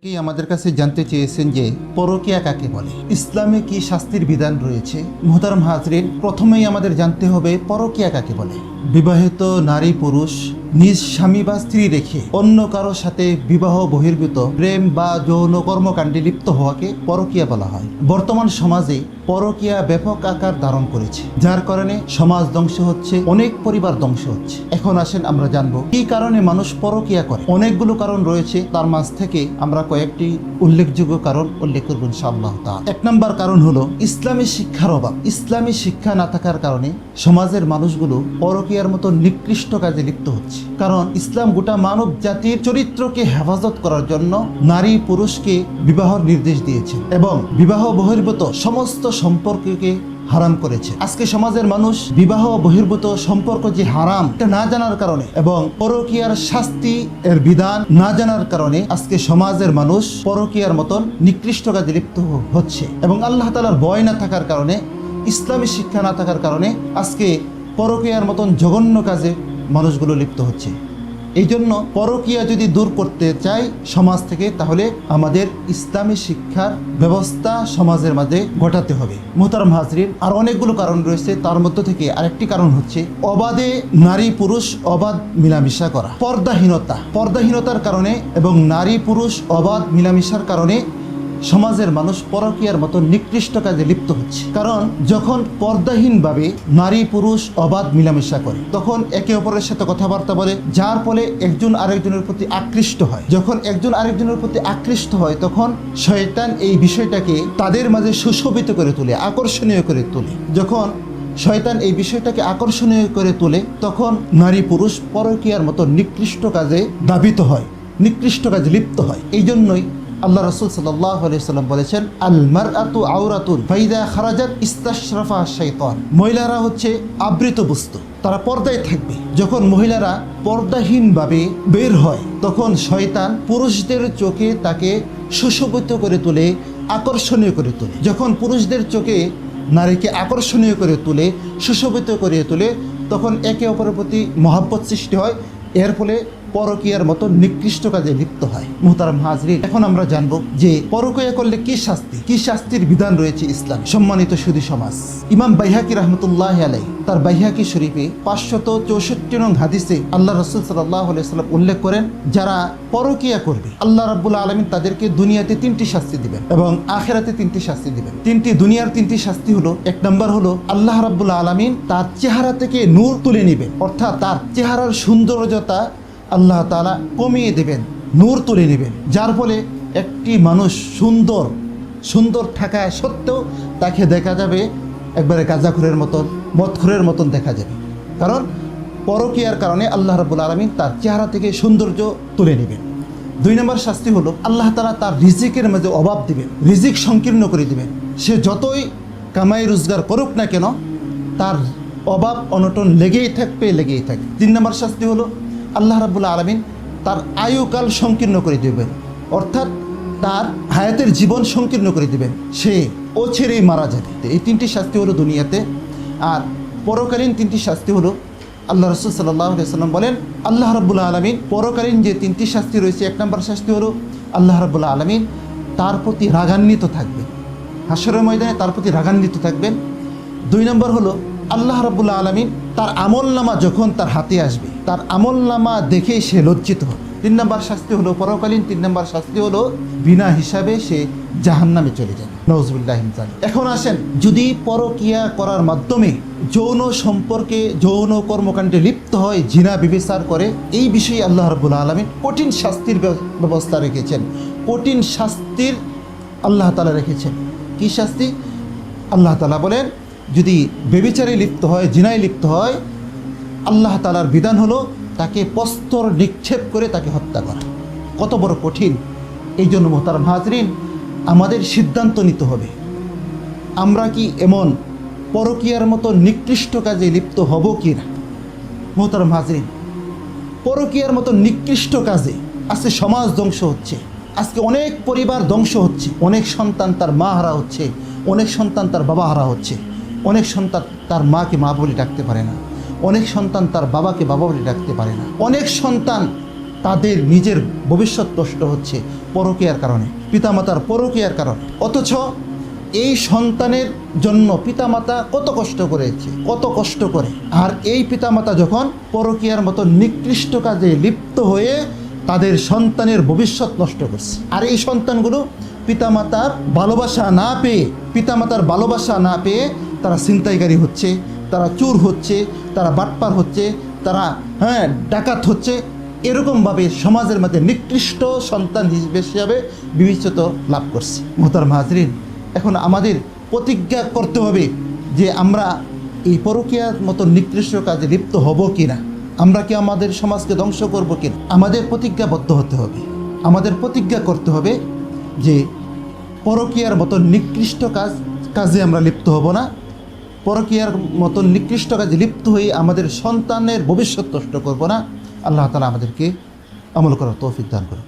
অনেকেই আমাদের কাছে জানতে চেয়েছেন যে পরকীয়া কাকে বলে, ইসলামে কি শাস্তির বিধান রয়েছে। মুহতারাম হাজরিন, প্রথমেই আমাদের জানতে হবে পরকীয়া কাকে বলে। বিবাহিত নারী পুরুষ নিজ স্বামী বা স্ত্রী রেখে অন্য কারো সাথে বিবাহ বহির্ভূত প্রেম বা যৌন কর্মকাণ্ডে লিপ্ত হওয়াকে পরকীয়া বলা হয়। বর্তমান সমাজে পরকীয়া ব্যাপক আকার ধারণ করেছে, যার কারণে সমাজ ধ্বংস হচ্ছে, অনেক পরিবার ধ্বংস হচ্ছে। এখন আসেন আমরা জানবো কি কারণে মানুষ পরকীয়া করে। অনেকগুলো কারণ রয়েছে, তার মাঝ থেকে আমরা কয়েকটি উল্লেখযোগ্য কারণ উল্লেখ করব ইনশাআল্লাহ তাআলা। এক নম্বর কারণ হলো ইসলামী শিক্ষার অভাব। ইসলামী শিক্ষা না থাকার কারণে সমাজের মানুষগুলো পরকীয়ার মতো নিকৃষ্ট কাজে লিপ্ত হচ্ছে। কারণ ইসলাম গোটা মানব জাতির চরিত্রকে হেফাজত করার জন্য নারী পুরুষকে বিবাহর নির্দেশ দিয়েছে এবং বিবাহ বহির্ভূত সমস্ত সম্পর্ককে হারাম করেছে। আজকে সমাজের মানুষ বিবাহ বহির্ভূত সম্পর্ক যে হারাম এটা না জানার কারণে এবং পরকীয়ার শাস্তি এর বিধান না জানার কারণে আজকে সমাজের মানুষ পরকীয়ার মতন নিকৃষ্ট কাজে লিপ্ত হচ্ছে এবং আল্লাহ তাআলার ভয় না থাকার কারণে, ইসলামী শিক্ষা না থাকার কারণে আজকে পরকীয়ার মতন জঘন্য কাজে মানুষগুলো লিপ্ত হচ্ছে। এই জন্য পরকীয়া যদি দূর করতে চাই সমাজ থেকে, তাহলে আমাদের ইসলামী শিক্ষার ব্যবস্থা সমাজের মাঝে ঘটাতে হবে। মুহতারাম হাজরিন, আর অনেকগুলো কারণ রয়েছে, তার মধ্য থেকে আরেকটি কারণ হচ্ছে অবাধে নারী পুরুষ অবাধ মিলামিশা করা। পর্দাহীনতার কারণে এবং নারী পুরুষ অবাধ মিলামিশার কারণে সমাজের মানুষ পরকীয়ার মতো নিকৃষ্ট কাজে লিপ্ত হচ্ছে। কারণ যখন পর্দাহীনভাবে নারী পুরুষ অবাধ মিলামেশা করে, তখন একে অপরের সাথে কথাবার্তা বলে, যার ফলে একজন আরেকজনের প্রতি আকৃষ্ট হয়। যখন একজন আরেকজনের প্রতি আকৃষ্ট হয়, তখন শয়তান এই বিষয়টাকে তাদের মাঝে সুশোভিত করে তোলে, আকর্ষণীয় করে তোলে। যখন শয়তান এই বিষয়টাকে আকর্ষণীয় করে তোলে, তখন নারী পুরুষ পরকীয়ার মতো নিকৃষ্ট কাজে ধাবিত হয়, নিকৃষ্ট কাজে লিপ্ত হয়। এই জন্যই আল্লাহ রাসূল সাল্লাল্লাহু আলাইহি সাল্লাম বলেছেন, আল মারআতু আওরাতুন ফাইদা খারাজাত ইস্তাশরাফা শাইতান। মহিলারা হচ্ছে আবৃত বস্তু, তারা পর্দায় থাকবে। যখন মহিলারা পর্দাহীনভাবে বের হয়, তখন শয়তান পুরুষদের চোখে তাকে সুশোভিত করে তোলে, আকর্ষণীয় করে তোলে। যখন পুরুষদের চোখে নারীকে আকর্ষণীয় করে তোলে, সুশোভিত করে তোলে, তখন একে অপরের প্রতি মহব্বত সৃষ্টি হয়। এর ফলে পরকীয়ার মতো নিকৃষ্ট কাজে লিপ্ত হয়। মুহতারাম হাজরিন, এখন আমরা জানবো যে পরকীয়া করলে কি শাস্তির বিধান রয়েছে ইসলাম। সম্মানিত সুধী সমাজ, ইমাম বাইহাকি রাহমাতুল্লাহি আলাইহি তার বাইহাকি শরীফে 564 নং হাদিসে আল্লাহ রাসূল সাল্লাল্লাহু আলাইহি সাল্লাম উল্লেখ করেন, যারা পরকীয়া করবে আল্লাহ রাব্বুল আলামিন তাদেরকে দুনিয়াতে 3টি শাস্তি দিবেন এবং আখিরাতে 3টি শাস্তি দিবেন। দুনিয়ার 3টি শাস্তি হলো, এক নম্বর হলো আল্লাহ রাব্বুল আলামিন তার চেহারা থেকে নূর তুলে নেবেন, অর্থাৎ তার চেহারার সৌন্দর্যতা আল্লাহ তাআলা কমিয়ে দেবেন, নূর তুলে নেবেন, যার ফলে একটি মানুষ সুন্দর থাকা সত্ত্বেও তাকে দেখা যাবে একবারে গাঁজাখোরের মতন, মদখোরের মতন দেখা যাবে। কারণ পরকীয়ার কারণে আল্লাহ রাব্বুল আলামিন তার চেহারা থেকে সৌন্দর্য তুলে নেবেন। 2 নম্বর শাস্তি হলো আল্লাহ তাআলা তার রিজিকের মাঝে অভাব দিবেন, রিজিক সংকীর্ণ করে দিবেন। সে যতই কামাই রোজগার করুক না কেন, তার অভাব অনটন লেগেই থাকবে। 3 নম্বর শাস্তি হলো আল্লাহ রাব্বুল আলামিন তার আয়ুকাল সংকীর্ণ করে দেবেন, অর্থাৎ তার হায়াতের জীবন সংকীর্ণ করে দেবেন, সে অচিরেই মারা যাবে। এই 3টি শাস্তি হলো দুনিয়াতে। আর পরকালীন 3টি শাস্তি হলো আল্লাহ রাসূল সাল্লাল্লাহু আলাইহি সাল্লাম বলেন, আল্লাহ রাব্বুল আলামিন পরকালীন যে 3টি শাস্তি রয়েছে, 1 নম্বর শাস্তি হলো আল্লাহ রাব্বুল আলামিন তার প্রতি রাগান্বিত থাকবেন, হাসরের ময়দানে তার প্রতি রাগান্বিত থাকবেন। 2 নম্বর হলো আল্লাহ রাব্বুল আলামিন তার আমলনামা যখন তার হাতে আসবে, তার আমলনামা দেখে সে লজ্জিত হবে। 3 নম্বর শাস্তি হলো পরকালীন 3 নম্বর শাস্তি হলো বিনা হিসাবে সে জাহান্নামে চলে যাবে। নাউযুবিল্লাহি মিন যালিক। এখন আসেন, যদি পরকীয়া করার মাধ্যমে যৌন সম্পর্কে, যৌন কর্মকাণ্ডে লিপ্ত হয়, জিনা ব্যভিচার করে, এই বিষয়ে আল্লাহ রাব্বুল আলামিন কঠিন শাস্তির ব্যবস্থা রেখেছেন, কঠিন শাস্তির আল্লাহ তাআলা রেখেছেন। কি শাস্তি? আল্লাহ তাআলা বলেন, যদি ব্যভিচারে লিপ্ত হয়, জিনায় লিপ্ত হয়, আল্লাহ তাআলার বিধান হলো তাকে প্রস্তর নিক্ষেপ করে তাকে হত্যা করা। কত বড় কঠিন! এই জন্য মুহতারাম হাজরিন, আমাদের সিদ্ধান্ত নিতে হবে, আমরা কি এমন পরকীয়ার মতো নিকৃষ্ট কাজে লিপ্ত হব কি না। মুহতারাম হাজরিন, পরকীয়ার মতো নিকৃষ্ট কাজে আজকে সমাজ ধ্বংস হচ্ছে, আজকে অনেক পরিবার ধ্বংস হচ্ছে, অনেক সন্তান তার মা হারা হচ্ছে, অনেক সন্তান তার বাবা হারা হচ্ছে, অনেক সন্তান তার মাকে মা বলে ডাকতে পারে না, অনেক সন্তান তার বাবাকে বাবা বলে ডাকতে পারে না, অনেক সন্তান তাদের নিজের ভবিষ্যৎ নষ্ট হচ্ছে, পরকীয়ার কারণে, পিতামাতার পরকীয়ার কারণে। অথচ এই সন্তানের জন্য পিতামাতা কত কষ্ট করেছে, কত কষ্ট করে। আর এই পিতামাতা যখন পরকীয়ার মতো নিকৃষ্ট কাজে লিপ্ত হয়ে তাদের সন্তানের ভবিষ্যৎ নষ্ট করছে। আর এই সন্তানগুলো পিতামাতার ভালোবাসা না পেয়ে, পিতামাতার ভালোবাসা না পেয়ে তারা ছিনতাইকারী হচ্ছে, তারা চোর হচ্ছে, তারা বাটপার হচ্ছে, তারা ডাকাত হচ্ছে। এরকমভাবে সমাজের মধ্যে নিকৃষ্ট সন্তান হিসেবে বিবেচিত লাভ করছে। মোহতারাম হাজরিন, এখন আমাদের প্রতিজ্ঞা করতে হবে যে আমরা এই পরকীয়ার মতো নিকৃষ্ট কাজে লিপ্ত হব কি না, আমরা কি আমাদের সমাজকে ধ্বংস করব কি না। আমাদের প্রতিজ্ঞাবদ্ধ হতে হবে, আমাদের প্রতিজ্ঞা করতে হবে যে পরকীয়ার মতো নিকৃষ্ট কাজে আমরা লিপ্ত হব না, পরকীয়ার মতো নিকৃষ্ট কাজে লিপ্ত হয়ে আমাদের সন্তানের ভবিষ্যৎ নষ্ট করব না। আল্লাহ তাআলা আমাদেরকে আমল করার তৌফিক দান করুন।